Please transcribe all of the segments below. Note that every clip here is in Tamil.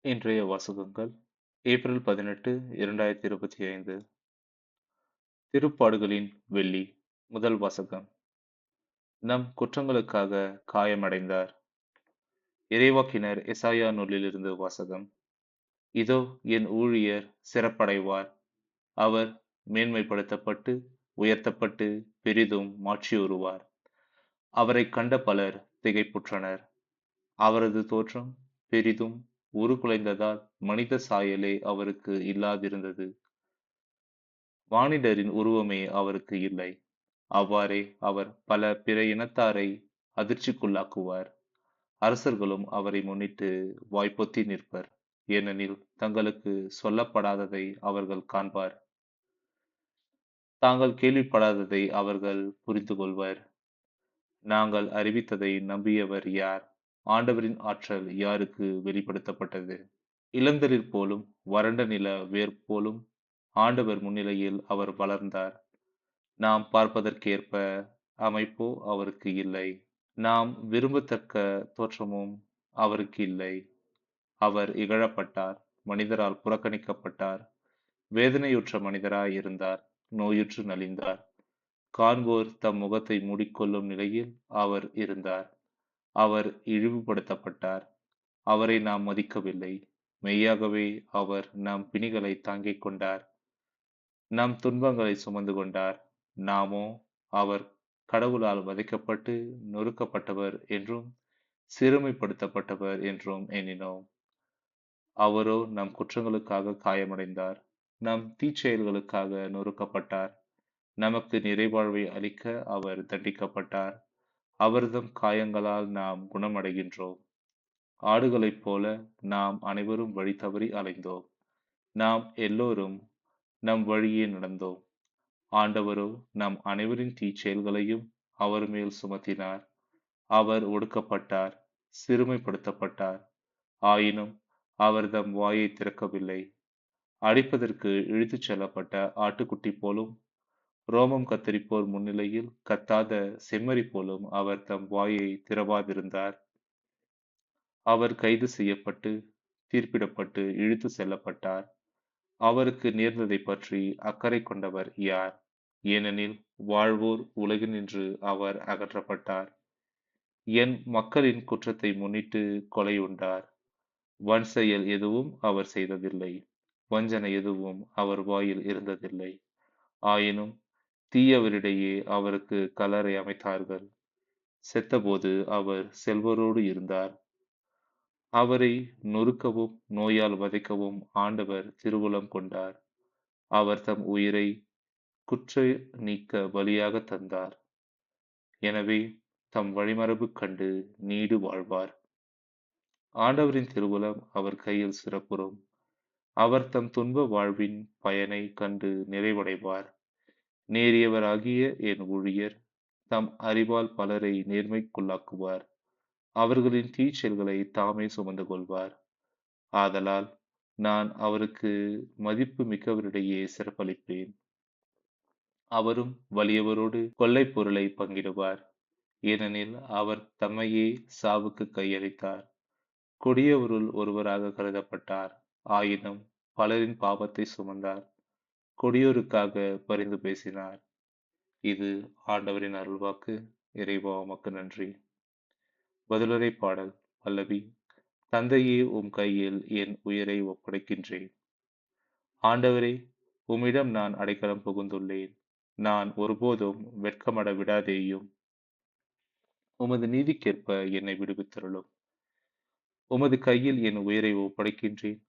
இன்றைய வாசகங்கள் ஏப்ரல் 18, 2025. திருப்பாடுகளின் வெள்ளி. முதல் வாசகம். நம் குற்றங்களுக்காக காயமடைந்தார். இறைவாக்கினர் எசாயா நூலிலிருந்து வாசகம். இதோ என் ஊழியர் சிறப்படைவார். அவர் மேன்மைப்படுத்தப்பட்டு உயர்த்தப்பட்டு பெரிதும் மாட்சியுறுவார். அவரைக் கண்ட பலர் திகைப்புற்றனர். அவரது தோற்றம் பெரிதும் உருக்குலைந்ததால் மனித சாயலே அவருக்கு இல்லாதிருந்தது. மானிடரின் உருவமே அவருக்கு இல்லை. அவ்வாறே அவர் பல பிற இனத்தாரை அதிர்ச்சிக்குள்ளாக்குவார். அரசர்களும் அவரை முன்னிட்டு வாய்ப்பொத்தி நிற்பர். ஏனெனில் தங்களுக்கு சொல்லப்படாததை அவர்கள் காண்பார். தாங்கள் கேள்விப்படாததை அவர்கள் புரிந்து கொள்வர். நாங்கள் அறிவித்ததை நம்பியவர் யார்? ஆண்டவரின் ஆற்றல் யாருக்கு வெளிப்படுத்தப்பட்டது? இளந்தளிர் போலும் வறண்ட நில வேர் போலும் ஆண்டவர் முன்னிலையில் அவர் வளர்ந்தார். நாம் பார்ப்பதற்கேற்ப அமைப்போ அவருக்கு இல்லை. நாம் விரும்பத்தக்க தோற்றமும் அவருக்கு இல்லை. அவர் இகழப்பட்டார், மனிதரால் புறக்கணிக்கப்பட்டார். வேதனையுற்ற மனிதராய் இருந்தார், நோயுற்று நலிந்தார். காண்போர் தம் முகத்தை மூடிக்கொள்ளும் நிலையில் அவர் இருந்தார். அவர் இழிவுபடுத்தப்பட்டார். அவரை நாம் மதிக்கவில்லை. மெய்யாகவே அவர் நம் பிணிகளை தாங்கிக் கொண்டார். நம் துன்பங்களை சுமந்து கொண்டார். நாமோ அவர் கடவுளால் வதைக்கப்பட்டு நொறுக்கப்பட்டவர் என்றும் சிறுமைப்படுத்தப்பட்டவர் என்றும் எண்ணினோம். அவரோ நம் குற்றங்களுக்காக காயமடைந்தார், நம் தீச்செயல்களுக்காக நொறுக்கப்பட்டார். நமக்கு நிறைவாழ்வை அளிக்க அவர் தண்டிக்கப்பட்டார். அவர்தம் காயங்களால் நாம் குணமடைகின்றோம். ஆடுகளைப் போல நாம் அனைவரும் வழி தவறி அலைந்தோம். நாம் எல்லோரும் நம் வழியே நடந்தோம். ஆண்டவரோ நம் அனைவரின் தீச்செயல்களையும் அவர் மேல் சுமத்தினார். அவர் ஒடுக்கப்பட்டார், சிறுமைப்படுத்தப்பட்டார். ஆயினும் அவர் தம் வாயை திறக்கவில்லை. அடிப்பதற்கு இழுத்துச் செல்லப்பட்ட ஆட்டுக்குட்டி போலும், ரோமம் கத்தரிப்போர் முன்னிலையில் கத்தாத செம்மறி போலும் அவர் தம் வாயை திறவாதிருந்தார். அவர் கைது செய்யப்பட்டு, தீர்ப்பிடப்பட்டு இழுத்து செல்லப்பட்டார். அவருக்கு நேர்ந்ததைப் பற்றி அக்கறை கொண்டவர் யார்? ஏனெனில் வாழ்வோர் உலகினின்று அவர் அகற்றப்பட்டார். என் மக்களின் குற்றத்தை முன்னிட்டு கொலையுண்டார். வன் செயல் எதுவும் அவர் செய்ததில்லை. வஞ்சனை எதுவும் அவர் வாயில் இருந்ததில்லை. ஆயினும் தீயவரிடையே அவருக்கு கல்லறை அமைத்தார்கள். செத்தபோது அவர் செல்வரோடு இருந்தார். அவரை நொறுக்கவும் நோயால் வதைக்கவும் ஆண்டவர் திருவுளம் கொண்டார். அவர் தம் உயிரை குற்ற நீக்க பலியாக தந்தார். எனவே தம் வழிமரபு கண்டு நீடு வாழ்வார். ஆண்டவரின் திருவுளம் அவர் கையில் சிறப்புறும். அவர் தம் துன்ப வாழ்வின் பயனை கண்டு நிறைவடைவார். நேரியவராகிய என் ஊழியர் தம் அறிவால் பலரை நேர்மைக்குள்ளாக்குவார். அவர்களின் தீச்செயல்களை தாமே சுமந்து கொள்வார். ஆதலால் நான் அவருக்கு மதிப்பு மிக்கவரிடையே சிறப்பளிப்பேன். அவரும் வலியவரோடு கொள்ளைப் பொருளை பங்கிடுவார். ஏனெனில் அவர் தம்மையே சாவுக்கு கையளித்தார். கொடியவருள் ஒருவராக கருதப்பட்டார். ஆயினும் பலரின் பாவத்தை சுமந்தார். கொடியோருக்காக பரிந்து பேசினார். இது ஆண்டவரின் அருள்வாக்கு. இறைவா உமக்கு நன்றி. பதிலுரை பாடல். பல்லவி. தந்தையே உம் கையில் என் உயிரை ஒப்படைக்கின்றேன். ஆண்டவரே, உம்மிடம் நான் அடைக்கலம் புகுந்துள்ளேன். நான் ஒருபோதும் வெட்கமட விடாதேயும். உமது நீதிக்கேற்ப என்னை விடுவித்தருளும். உமது கையில் என் உயிரை ஒப்படைக்கின்றேன்.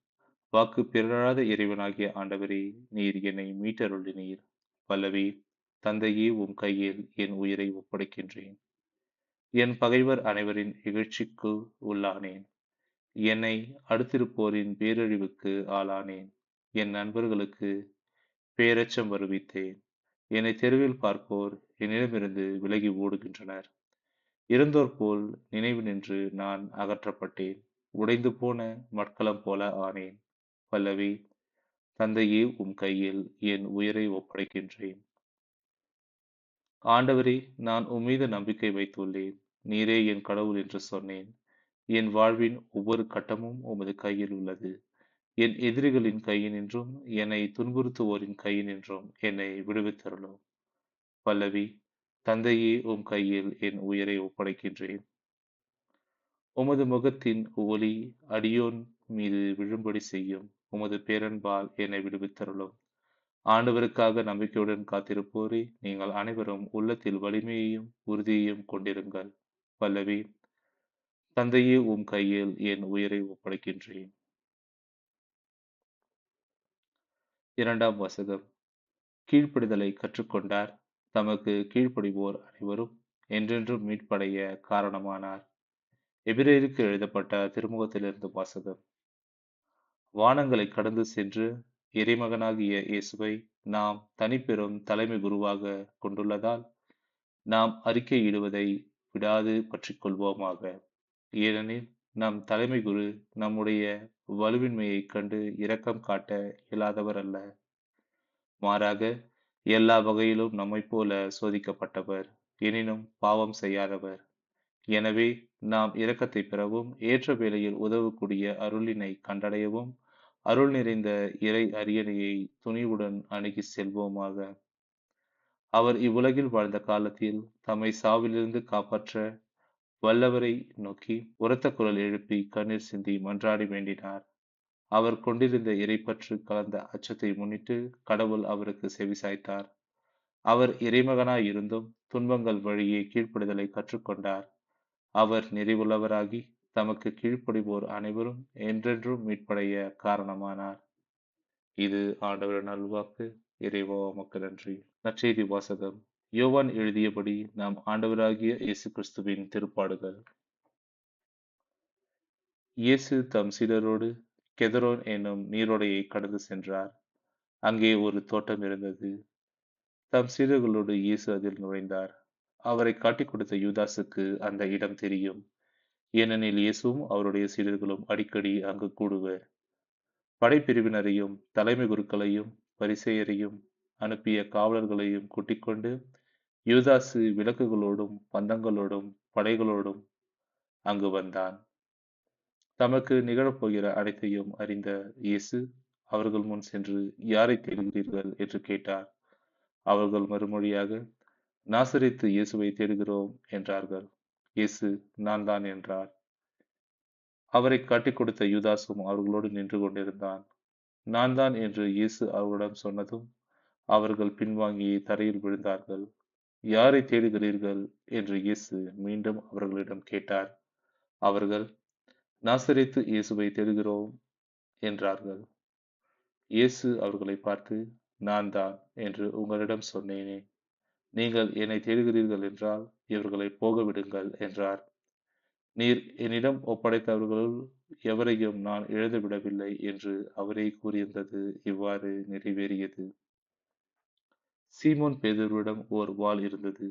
வாக்கு பிறழாத இறைவனாகிய ஆண்டவரே, நீர் என்னை மீட்டருளினீர். பல்லவி. தந்தையே உம் கையில் என் உயிரை ஒப்படைக்கின்றேன். என் பகைவர் அனைவரின் இகழ்ச்சிக்கு உள்ளானேன். என்னை அடுத்திருப்போரின் பேரழிவுக்கு ஆளானேன். என் நண்பர்களுக்கு பேரச்சம் வருவித்தேன். என்னை தெருவில் பார்ப்போர் என்னிடமிருந்து விலகி ஓடுகின்றனர். இறந்தோர் போல் நினைவு நின்று நான் அகற்றப்பட்டேன். உடைந்து போன மட்கலம் போல ஆனேன். பல்லவி. தந்தையே உம் கையில் என் உயிரை ஒப்படைக்கின்றேன். ஆண்டவரே, நான் உம்மீது நம்பிக்கை வைத்துள்ளேன். நீரே என் கடவுள் என்று சொன்னேன். என் வாழ்வின் ஒவ்வொரு கட்டமும் உமது கையில் உள்ளது. என் எதிரிகளின் கையினின்றும், என்னை துன்புறுத்துவோரின் கையினின்றும் என்னை விடுவித்தருளும். பல்லவி. தந்தையே, உம் கையில் என் உயிரை ஒப்படைக்கின்றேன். உமது முகத்தின் ஒளி அடியோன் மீது விழும்படி செய்யும். உமது பேரன்பால் என்னை விடுவித்தருளும். ஆண்டவருக்காக நம்பிக்கையுடன் காத்திருப்போரே, நீங்கள் அனைவரும் உள்ளத்தில் வலிமையையும் உறுதியையும் கொண்டிருங்கள். பல்லவி. தந்தையே, உம் கையில் என் உயிரை ஒப்படைக்கின்றேன். இரண்டாம் வாசகம். கீழ்ப்படிதலை கற்றுக்கொண்டார். தமக்கு கீழ்ப்படிவோர் அனைவரும் என்றென்றும் மீட்படைய காரணமானார். எபிரேயருக்கு எழுதப்பட்ட திருமுகத்திலிருந்து வாசகம். வானங்களை கடந்து சென்று இறைமகனாகிய இயேசுவை நாம் தனிப்பெரும் தலைமை குருவாக கொண்டுள்ளதால் நாம் அறிக்கையிடுவதை விடாது பற்றிக் கொள்வோமாக. ஏனெனில் நம் தலைமை குரு நம்முடைய வலுவின்மையைக் கண்டு இரக்கம் காட்ட இயலாதவர் அல்ல. மாறாக எல்லா வகையிலும் நம்மைப் போல சோதிக்கப்பட்டவர், எனினும் பாவம் செய்யாதவர். எனவே நாம் இரக்கத்தை பெறவும் ஏற்ற வேளையில் உதவக்கூடிய அருளினை கண்டடையவும் அருள் நிறைந்த இறை அரியணையை துணிவுடன் அணுகி செல்வோமாக. அவர் இவ்வுலகில் வாழ்ந்த காலத்தில் தம்மை சாவிலிருந்து காப்பாற்ற வல்லவரை நோக்கி உரத்த குரல் எழுப்பி கண்ணீர் சிந்தி மன்றாடி வேண்டினார். அவர் கொண்டிருந்த இறைப்பற்று கலந்த அச்சத்தை முன்னிட்டு கடவுள் அவருக்கு செவிசாய்த்தார். அவர் இறைமகனாய் இருந்தும் துன்பங்கள் வழியே கீழ்ப்படிதலை கற்றுக்கொண்டார். அவர் நிறைவுள்ளவராகி தமக்கு கீழ்ப்படிவோர் அனைவரும் என்றென்றும் மீட்படைய காரணமானார். இது ஆண்டவர் நல்வாக்கு. இறைவா உமக்கு நன்றி. நற்செய்தி வாசகம். யோவான் எழுதியபடி நாம் ஆண்டவராகிய இயேசு கிறிஸ்துவின் திருப்பாடுகள். இயேசு தம் சீடரோடு கெதரோன் என்னும் நீரோடையை கடந்து சென்றார். அங்கே ஒரு தோட்டம் இருந்தது. தம் சீடர்களோடு இயேசு அதில் நுழைந்தார். அவரை காட்டிக் கொடுத்த யூதாசுக்கு அந்த இடம் தெரியும். ஏனெனில் இயேசுவும் அவருடைய சீடர்களும் அடிக்கடி அங்கு கூடுவர். படைப்பிரிவினரையும் தலைமை குருக்களையும் பரிசேயரையும் அனுப்பிய காவலர்களையும் கூட்டிக்கொண்டு யூதாசு விளக்குகளோடும் பந்தங்களோடும் படைகளோடும் அங்கு வந்தான். தமக்கு நிகழப்போகிற அனைத்தையும் அறிந்த இயேசு அவர்கள் முன் சென்று, யாரை தேடுகிறீர்கள் என்று கேட்டார். அவர்கள் மறுமொழியாக, நாசரேத்து இயேசுவை தேடுகிறோம் என்றார்கள். இயேசு, நான் தான் என்றார். அவரை காட்டிக் கொடுத்த யூதாசும் அவர்களோடு நின்று கொண்டிருந்தான். நான் தான் என்று இயேசு அவரிடம் சொன்னதும் அவர்கள் பின்வாங்கி தரையில் விழுந்தார்கள். யாரை தேடுகிறீர்கள் என்று இயேசு மீண்டும் அவர்களிடம் கேட்டார். அவர்கள், நாசரேத்து இயேசுவை தேடுகிறோம் என்றார்கள். இயேசு அவர்களை பார்த்து, நான் தான் என்று உங்களிடம் சொன்னேனே. நீங்கள் என்னை தேடுகிறீர்கள் என்றால் இவர்களை போக விடுங்கள் என்றார். நீர் என்னிடம் ஒப்படைத்தவர்களுள் எவரையும் நான் இழந்துவிடவில்லை என்று அவரே கூறியிருந்தது இவ்வாறு நிறைவேறியது. சீமோன் பேதுருவிடம் ஓர் வாள் இருந்தது.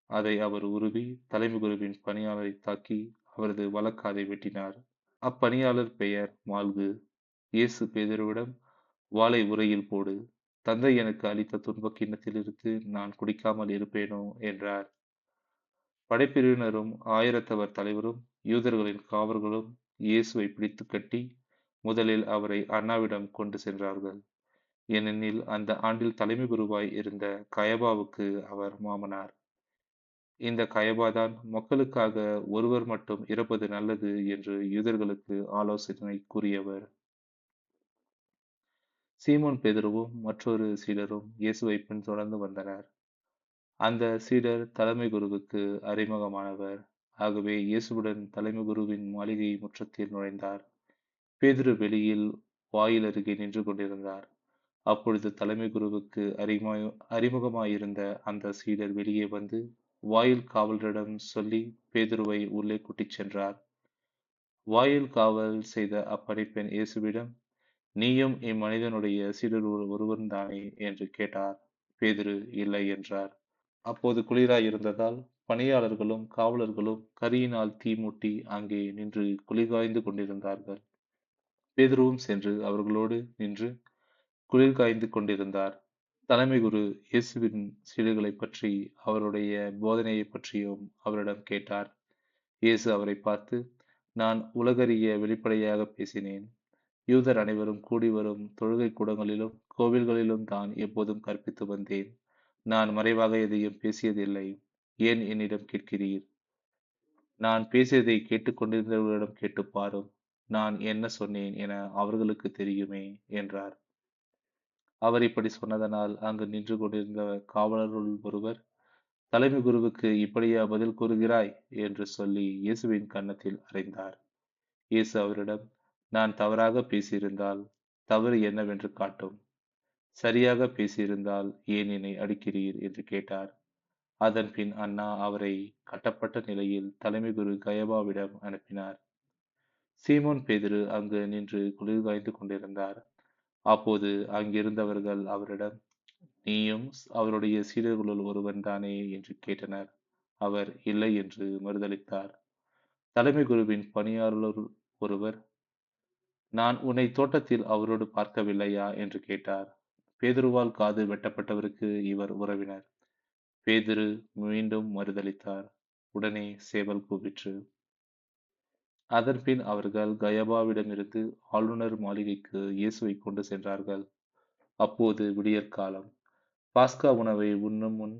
அதை அவர் உருவி தலைமை குருவின் பணியாளரை தாக்கி அவரது வலக்காதை வெட்டினார். அப்பணியாளர் பெயர் மால்கு. இயேசு பேதுருவிடம், வாளை உறையில் போடு. தந்தை எனக்கு அளித்த துன்பக் கிண்ணத்திலிருந்து நான் குடிக்காமல் இருப்பேனோ என்றார். படைப்பிரிவினரும் ஆயிரத்தவர் தலைவரும் யூதர்களின் காவலர்களும் இயேசுவை பிடித்து கட்டி முதலில் அவரை அண்ணாவிடம் கொண்டு சென்றார்கள். ஏனெனில் அந்த ஆண்டில் தலைமை குருவாய் இருந்த கயபாவுக்கு அவர் மாமனார். இந்த கயபாதான் மக்களுக்காக ஒருவர் மட்டும் இறப்பது நல்லது என்று யூதர்களுக்கு ஆலோசனை கூறியவர். சீமோன் பேதுருவும் மற்றொரு சீடரும் இயேசுவை பின்தொடர்ந்து வந்தனர். அந்த சீடர் தலைமை குருவுக்கு அறிமுகமானவர். ஆகவே இயேசுவுடன் தலைமை குருவின் மாளிகை முற்றத்தில் நுழைந்தார். பேதுரு வெளியில் வாயில் அருகே நின்று கொண்டிருந்தார். அப்பொழுது தலைமை குருவுக்கு அறிமுகமாயிருந்த அந்த சீடர் வெளியே வந்து வாயில் காவலரிடம் சொல்லி பேதுருவை உள்ளே கூட்டிச் சென்றார். வாயில் காவல் செய்த அப்பணிப்பெண் இயேசுவிடம், நீயும் இம்மனிதனுடைய சீடர் ஒருவன்தானே என்று கேட்டார். பேதுரு இல்லை என்றார். அப்போது குளிராய் இருந்ததால் பணியாளர்களும் காவலர்களும் கரியினால் தீ மூட்டி அங்கே நின்று குளிர்காய்ந்து கொண்டிருந்தார்கள். பேதுருவும் சென்று அவர்களோடு நின்று குளிர் காய்ந்து கொண்டிருந்தார். தலைமை குரு இயேசுவின் சீடர்களைப் பற்றி அவருடைய போதனையைப் பற்றியும் அவரிடம் கேட்டார். இயேசு அவரை பார்த்து, நான் உலகறிய வெளிப்படையாக பேசினேன். யூதர் அனைவரும் கூடி வரும் தொழுகை கூடங்களிலும் கோவில்களிலும் தான் எப்போதும் கற்பித்து வந்தேன். நான் மறைவாக எதையும் பேசியதில்லை. ஏன் என்னிடம் கேட்கிறீர்? நான் பேசியதை கேட்டுக்கொண்டிருந்தவர்களிடம் கேட்டுப் பாரும். நான் என்ன சொன்னேன் என அவர்களுக்கு தெரியுமே என்றார். அவர் இப்படி சொன்னதனால் அங்கு நின்று கொண்டிருந்த காவலருள் ஒருவர், தலைமை குருவுக்கு இப்படியா பதில் கூறுகிறாய் என்று சொல்லி இயேசுவின் கன்னத்தில் அறைந்தார். இயேசு அவரிடம், நான் தவறாக பேசியிருந்தால் தவறு என்னவென்று காட்டும். சரியாக பேசியிருந்தால் ஏன் என்னை அடிக்கிறீர் என்று கேட்டார். அதன் பின் அண்ணா அவரை கட்டப்பட்ட நிலையில் தலைமை குரு கயபாவிடம் அனுப்பினார். சீமோன் பேதுரு அங்கு நின்று குளிர் காய்ந்து கொண்டிருந்தார். அப்போது அங்கிருந்தவர்கள் அவரிடம், நீயும் அவருடைய சீடர்களுள் ஒருவன் தானே என்று கேட்டனர். அவர் இல்லை என்று மறுதலித்தார். தலைமை குருவின் பணியாளர் ஒருவர், நான் உன்னை தோட்டத்தில் அவரோடு பார்க்கவில்லையா என்று கேட்டார். பேதுருவால் காது வெட்டப்பட்டவருக்கு இவர் உறவினர். பேதுரு மீண்டும் மறுதலித்தார். உடனே சேவல் கூவிற்று. அதன்பின் அவர்கள் கயபாவிடமிருந்து ஆளுநர் மாளிகைக்கு இயேசுவை கொண்டு சென்றார்கள். அப்போது விடியற்காலம். பாஸ்கா உணவை உண்ணும் முன்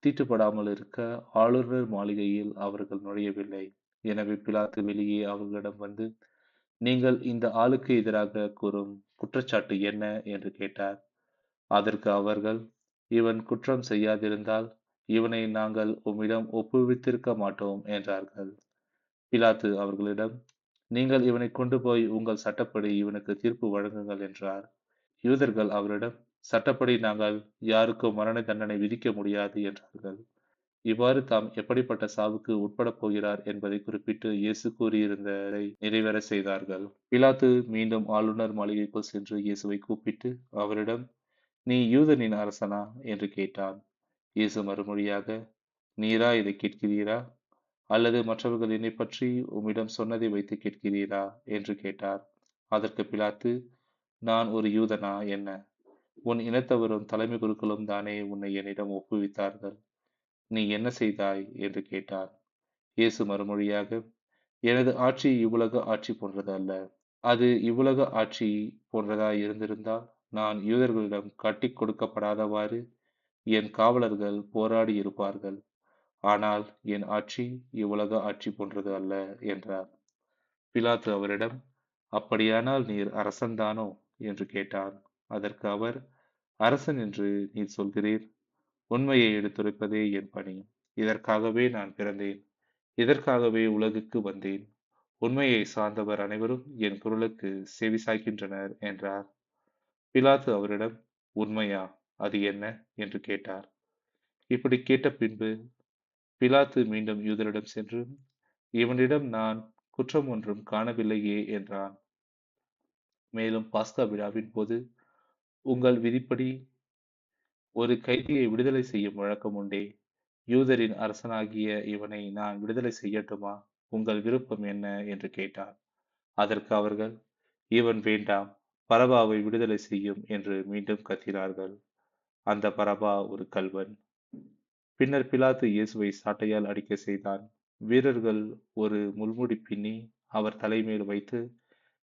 தீட்டுப்படாமல் இருக்க ஆளுநர் மாளிகையில் அவர்கள் நுழையவில்லை. எனவே பிலாத்து வெளியே அவர்களிடம் வந்து, நீங்கள் இந்த ஆளுக்கு எதிராக கூறும் குற்றச்சாட்டு என்ன என்று கேட்டார். அதற்கு அவர்கள், இவன் குற்றம் செய்யாதிருந்தால் இவனை நாங்கள் உம்மிடம் ஒப்புவித்திருக்க மாட்டோம் என்றார்கள். பிலாத்து அவர்களிடம், நீங்கள் இவனை கொண்டு போய் உங்கள் சட்டப்படி இவனுக்கு தீர்ப்பு வழங்குங்கள் என்றார். யூதர்கள் அவரிடம், சட்டப்படி நாங்கள் யாருக்கும் மரண தண்டனை விதிக்க முடியாது என்றார்கள். இவ்வாறு தாம் எப்படிப்பட்ட சாவுக்கு உட்படப் போகிறார் என்பதை குறிப்பிட்டு இயேசு கூறியிருந்ததை நிறைவேற செய்தார்கள். பிலாத்து மீண்டும் ஆளுநர் மாளிகைக்குள் சென்று இயேசுவை கூப்பிட்டு அவரிடம், நீ யூதனின் அரசனா என்று கேட்டான். இயேசு மறுமொழியாக, நீரா இதை கேட்கிறீரா? அல்லது மற்றவர்கள் என்னை பற்றி உம்மிடம் சொன்னதை வைத்து கேட்கிறீரா என்று கேட்டார். அதற்கு பிலாத்து, நான் ஒரு யூதனா என்ன? உன் இனத்தவரும் தலைமை குருக்களும் தானே உன்னை என்னிடம் ஒப்புவித்தார்கள். நீ என்ன செய்தாய் என்று கேட்டான். இயேசு மறுமொழியாக, எனது ஆட்சி இவ்வுலக ஆட்சி போன்றது அல்ல. அது இவ்வுலக ஆட்சி போன்றதாய் இருந்திருந்தால் நான் யூதர்களிடம் கட்டிக் கொடுக்கப்படாதவாறு என் காவலர்கள் போராடி இருப்பார்கள். ஆனால் என் ஆட்சி இவ்வுலக ஆட்சி போன்றது அல்ல என்றார். பிலாத்து அவரிடம், அப்படியானால் நீர் அரசன்தானோ என்று கேட்டான். அதற்கு அவர், அரசன் என்று நீர் சொல்கிறீர். உண்மையை எடுத்துரைப்பதே என் பணி. இதற்காகவே நான் பிறந்தேன். இதற்காகவே உலகுக்கு வந்தேன். உண்மையை சார்ந்தவர் அனைவரும் என் குரலுக்கு செவிசாய்க்கின்றனர் என்றார். பிலாத்து அவரிடம், உண்மையா? அது என்ன என்று கேட்டார். இப்படி கேட்ட பின்பு பிலாத்து மீண்டும் யூதரிடம் சென்று, இவனிடம் நான் குற்றம் ஒன்றும் காணவில்லையே என்றான். மேலும் பாஸ்கா விழாவின் போது உங்கள் விதிப்படி ஒரு கைதியை விடுதலை செய்யும் வழக்கம் உண்டே. யூதரின் அரசனாகிய இவனை நான் விடுதலை செய்யட்டுமா? உங்கள் விருப்பம் என்ன என்று கேட்டார். அதற்கு அவர்கள், இவன் வேண்டாம், பரபாவை விடுதலை செய்யும் என்று மீண்டும் கத்தினார்கள். அந்த பரபா ஒரு கள்வன். பின்னர் பிலாத்து இயேசுவை சாட்டையால் அடிக்க செய்தான். வீரர்கள் ஒரு முள்முடி பின்னி அவர் தலைமேல் வைத்து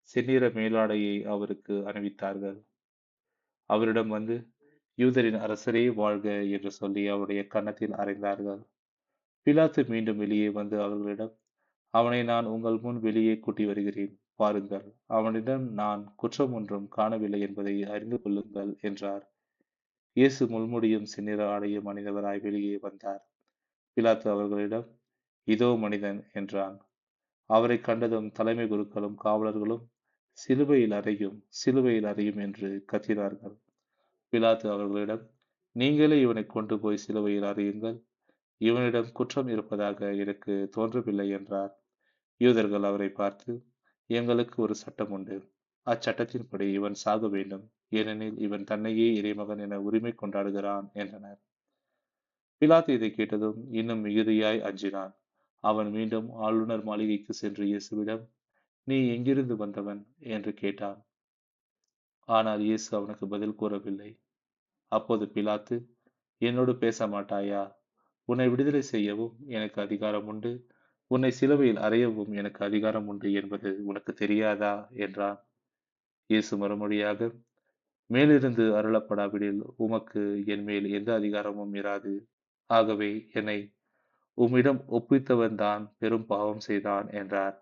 செந்நிற மேலாடையை அவருக்கு அணிவித்தார்கள். அவரிடம் வந்து, யூதரின் அரசரே வாழ்க என்று சொல்லி அவருடைய கன்னத்தில் அறைந்தார்கள். பிலாத்து மீண்டும் வெளியே வந்து அவர்களிடம், அவனை நான் உங்கள் முன் வெளியே கூட்டி வருகிறேன். பாருங்கள், அவனிடம் நான் குற்றம் ஒன்றும் காணவில்லை என்பதை அறிந்து கொள்ளுங்கள் என்றார். இயேசு முள்முடியும் செந்நிற ஆடையும் அணிந்தவராய் வெளியே வந்தார். பிலாத்து அவர்களிடம், இதோ மனிதன் என்றான். அவரை கண்டதும் தலைமை குருக்களும் காவலர்களும், சிலுவையில் அறையும், சிலுவையில் அறையும் என்று கத்தினார்கள். பிலாத்து அவர்களிடம், நீங்களே இவனை கொண்டு போய் சிலுவையில் அறையுங்கள். இவனிடம் குற்றம் இருப்பதாக எனக்கு தோன்றவில்லை என்றார். யூதர்கள் அவரை பார்த்து, எங்களுக்கு ஒரு சட்டம் உண்டு. அச்சட்டத்தின்படி இவன் சாக வேண்டும். ஏனெனில் இவன் தன்னையே இறைமகன் என உரிமை கொண்டாடுகிறான் என்றனர். பிலாத்து இதை கேட்டதும் இன்னும் மிகுதியாய் அஞ்சினான். அவன் மீண்டும் ஆளுநர் மாளிகைக்கு சென்று இயேசுவிடம், நீ எங்கிருந்து வந்தவன் என்று கேட்டான். ஆனால் இயேசு அவனுக்கு பதில் கூறவில்லை. அப்போது பிலாத்து, என்னோடு பேச மாட்டாயா? உன்னை விடுதலை செய்யவும் எனக்கு அதிகாரம் உண்டு. உன்னை சிலுவையில் அறையவும் எனக்கு அதிகாரம் உண்டு என்பது உனக்கு தெரியாதா என்றான். இயேசு மறுமொழியாக, மேலிருந்து அருளப்படாவிடில் உமக்கு என் மேல் எந்த அதிகாரமும் இராது. ஆகவே என்னை உம்மிடம் ஒப்புவித்தவன் தான் பெரும் பாவம் செய்தான் என்றார்.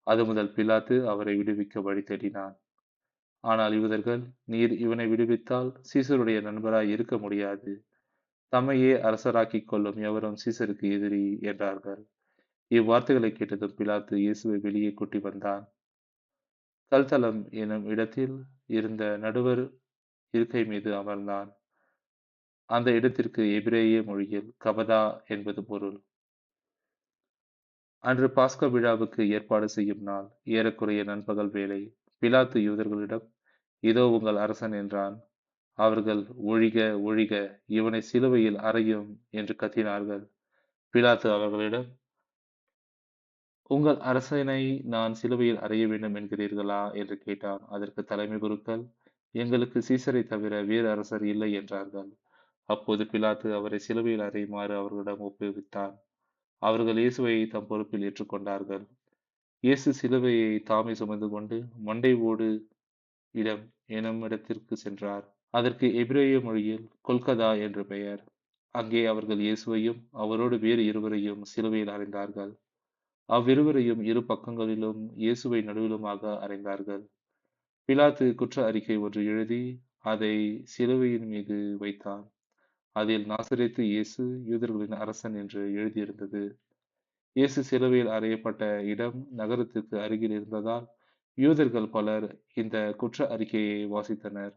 அது முதல் பிலாத்து அவரை விடுவிக்க வழி தேடினான். ஆனால் யூதர்கள், நீர் இவனை விடுவித்தால் சீசருடைய நண்பராய் இருக்க முடியாது. தம்மையே அரசராக்கிக் கொள்ளும் எவரும் சீசருக்கு எதிரி என்றார்கள். இவ்வார்த்தைகளை கேட்டதும் பிலாத்து இயேசுவை வெளியே கூட்டி வந்தான். கல்தலம் எனும் இடத்தில் இருந்த நடுவர் இருக்கை மீது அமர்ந்தான். அந்த இடத்திற்கு எபிரேய மொழியில் கபதா என்பது பொருள். அன்று பாஸ்கா விழாவுக்கு ஏற்பாடு செய்யும் நாள், ஏறக்குறைய நண்பகல் வேளை. பிலாத்து யூதர்களிடம், இதோ உங்கள் அரசன் என்றான். அவர்கள், ஒழிக ஒழிக, இவனை சிலுவையில் அறையும் என்று கத்தினார்கள். பிலாத்து அவர்களிடம், உங்கள் அரசனை நான் சிலுவையில் அறைய வேண்டும் என்கிறீர்களா என்று கேட்டான். அதற்கு தலைமை குருக்கள், எங்களுக்கு சீசரை தவிர வேறு அரசர் இல்லை என்றார்கள். அப்போது பிலாத்து அவரை சிலுவையில் அறையுமாறு அவர்களிடம் ஒப்புவித்தான். அவர்கள் இயேசுவை தம் பொறுப்பில் ஏற்றுக்கொண்டார்கள். இயேசு சிலுவையை தாமே சுமந்து கொண்டு மண்டை ஓடு இடம் எனும் இடத்திற்கு சென்றார். அதற்கு எபிரேய மொழியில் கொல்கதா என்று பெயர். அங்கே அவர்கள் இயேசுவையும் அவரோடு வேறு இருவரையும் சிலுவையில் அறைந்தார்கள். அவ்விருவரையும் இரு பக்கங்களிலும் இயேசுவை நடுவிலுமாக அறைந்தார்கள். பிலாத்து குற்ற அறிக்கை ஒன்று எழுதி அதை சிலுவையின் மீது வைத்தான். அதில் நாசரேத்து இயேசு யூதர்களின் அரசன் என்று எழுதியிருந்தது. இயேசு சிலுவையில் அறையப்பட்ட இடம் நகரத்திற்கு அருகில் இருந்ததால் யூதர்கள் பலர் இந்த குற்ற அறிக்கையை வாசித்தனர்.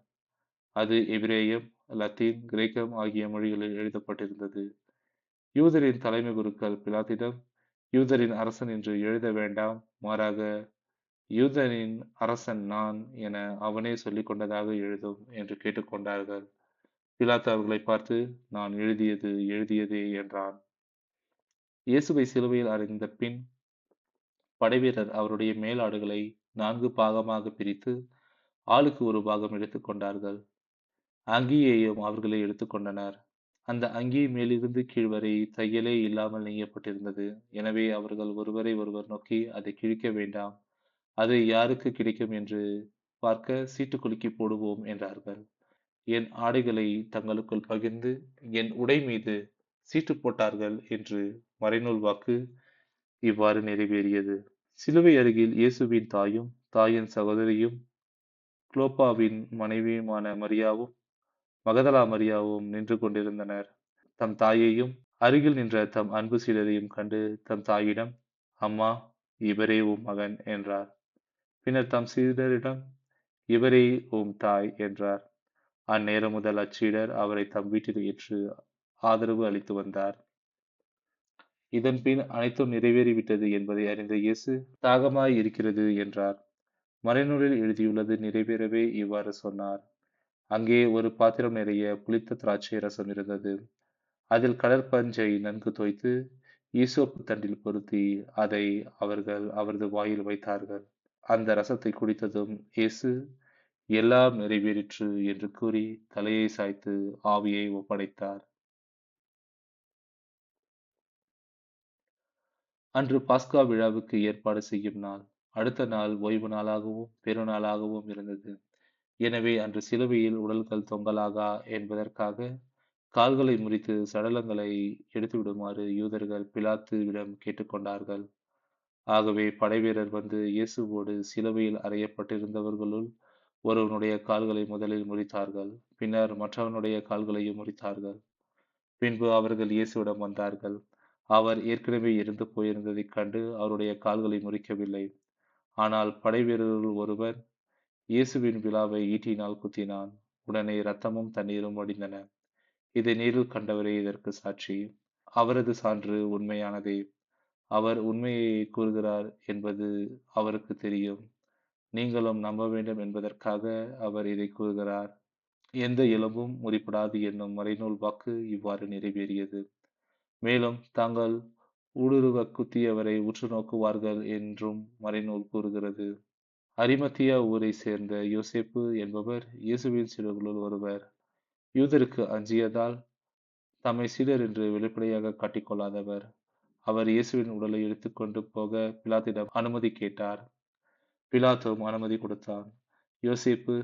அது எபிரேயம், லத்தீன், கிரேக்கம் ஆகிய மொழிகளில் எழுதப்பட்டிருந்தது. யூதரின் தலைமை குருக்கள் பிலாத்திடம், யூதரின் அரசன் என்று எழுத வேண்டாம், மாறாக யூதரின் அரசன் நான் என அவனே சொல்லிக் கொண்டதாக எழுதும் என்று கேட்டுக்கொண்டார்கள். பிலாத்து அவர்களை பார்த்து, நான் எழுதியது எழுதியதே என்றான். இயேசுவை சிலுவையில் அறைந்த பின் படைவீரர் அவருடைய மேலாடைகளை 4 பாகமாக பிரித்து ஆளுக்கு ஒரு பாகம் எடுத்துக் கொண்டார்கள். அங்கியையும் அவர்களே எடுத்துக்கொண்டனர். அந்த அங்கி மேலிருந்து கீழ் வரை தையலே இல்லாமல் நெய்யப்பட்டிருந்தது. எனவே அவர்கள் ஒருவரை ஒருவர் நோக்கி, அதை கிழிக்க வேண்டாம், அது யாருக்கு கிடைக்கும் என்று பார்க்க சீட்டு குலுக்கி போடுவோம் என்றார்கள். என் ஆடைகளை தங்களுக்குள் பகிர்ந்து என் உடை மீது சீட்டு போட்டார்கள் என்று மறைநூல் வாக்கு இவ்வாறு நிறைவேறியது. சிலுவை அருகில் இயேசுவின் தாயும் தாயின் சகோதரியும் குளோப்பாவின் மனைவியுமான மரியாவும் மகதலா மரியாவும் நின்று கொண்டிருந்தனர். தம் தாயையும் அருகில் நின்ற தம் அன்பு சீடரையும் கண்டு தம் தாயிடம், அம்மா, இவரே உம் மகன் என்றார். பின்னர் தம் சீடரிடம், இவரே உம் தாய் என்றார். அந்நேரம் முதல் அச்சீடர் அவரை தம் வீட்டில் ஏற்று ஆதரவு அளித்து வந்தார். இதன்பின் அனைத்தும் நிறைவேறிவிட்டது என்பதை அறிந்த இயேசு, தாகமாய் இருக்கிறது என்றார். மறைநூலில் எழுதியுள்ளது நிறைவேறவே இவ்வாறு சொன்னார். அங்கே ஒரு பாத்திரம் நிறைய புளித்த திராட்சை ரசம் இருந்தது. அதில் கடற்பஞ்சை நன்கு தோய்த்து ஈசோப்பு தண்டில் பொருத்தி அதை அவர்கள் அவரது வாயில் வைத்தார்கள். அந்த ரசத்தை குடித்ததும் இயேசு, எல்லாம் நிறைவேறிற்று என்று கூறி தலையை சாய்த்து ஆவியை ஒப்படைத்தார். அன்று பாஸ்கா விழாவுக்கு ஏற்பாடு செய்யும் நாள். அடுத்த நாள் ஓய்வு நாளாகவும் பெருநாளாகவும் இருந்தது. எனவே அன்று சிலுவையில் உடல்கள் தொங்கலாகா என்பதற்காக கால்களை முறித்து சடலங்களை எடுத்துவிடுமாறு யூதர்கள் பிலாத்துவிடம் கேட்டுக்கொண்டார்கள். ஆகவே படைவீரர் வந்து இயேசுவோடு சிலுவையில் அறையப்பட்டிருந்தவர்களுள் ஒருவனுடைய கால்களை முதலில் முறித்தார்கள். பின்னர் மற்றவனுடைய கால்களையும் முறித்தார்கள். பின்பு அவர்கள் இயேசுவிடம் வந்தார்கள். அவர் ஏற்கனவே இறந்து போயிருந்ததைக் கண்டு அவருடைய கால்களை முறிக்கவில்லை. ஆனால் படைவீரருள் ஒருவன் இயேசுவின் விலாவை ஈட்டியினால் குத்தினான். உடனே இரத்தமும் தண்ணீரும் வடிந்தன. இதை நேரில் கண்டவரே இதற்கு சாட்சி. அவரது சான்று உண்மையானதே. அவர் உண்மையை கூறுகிறார் என்பது அவருக்கு தெரியும். நீங்களும் நம்ப வேண்டும் என்பதற்காக அவர் இதை கூறுகிறார். எந்த எலும்பும் முறிப்படாது என்னும் மறைநூல் வாக்கு இவ்வாறு நிறைவேறியது. மேலும் தாங்கள் ஊடுருவ குத்தியவரை உற்று நோக்குவார்கள் என்றும் மறைநூல் கூறுகிறது. அரிமத்தியா ஊரை சேர்ந்த யோசேப்பு என்பவர் இயேசுவின் சீடர்களுள் ஒருவர். யூதருக்கு அஞ்சியதால் தம்மை சீடர் என்று வெளிப்படையாக காட்டிக்கொள்ளாதவர். அவர் இயேசுவின் உடலை எடுத்துக்கொண்டு போக பிலாத்திடம் அனுமதி கேட்டார். பிலாத்தும் அனுமதி கொடுத்தான். யோசேப்பு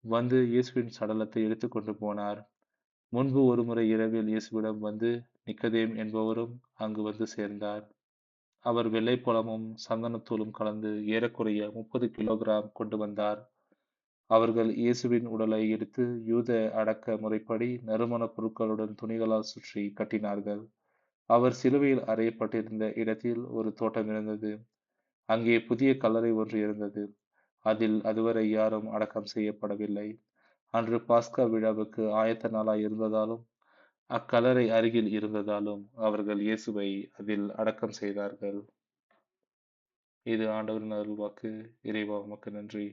வந்து இயேசுவின் சடலத்தை எடுத்துக்கொண்டு போனார். முன்பு ஒருமுறை இரவில் இயேசுவிடம் வந்து நிக்கதேம் என்பவரும் அங்கு வந்து சேர்ந்தார். அவர் வெள்ளைப்பழமும் சந்தனத்தூளும் கலந்து ஏறக்குறைய 30 கிலோகிராம் கொண்டு வந்தார். அவர்கள் இயேசுவின் உடலை எடுத்து யூத அடக்க முறைப்படி நறுமணப் பொருட்களுடன் துணிகளால் சுற்றி கட்டினார்கள். அவர் சிலுவையில் அறையப்பட்டிருந்த இடத்தில் ஒரு தோட்டம் இருந்தது. அங்கே புதிய கல்லறை ஒன்று இருந்தது. அதில் அதுவரை யாரும் அடக்கம் செய்யப்படவில்லை. அன்று பாஸ்கா விழாவுக்கு ஆயத்த நாளாய் இருந்ததாலும் அக்கல்லறை அருகில் இருந்ததாலும் அவர்கள் இயேசுவை அதில் அடக்கம் செய்தார்கள். இது ஆண்டவரின் அருள்வாக்கு. இறைவா உமக்கு நன்றி.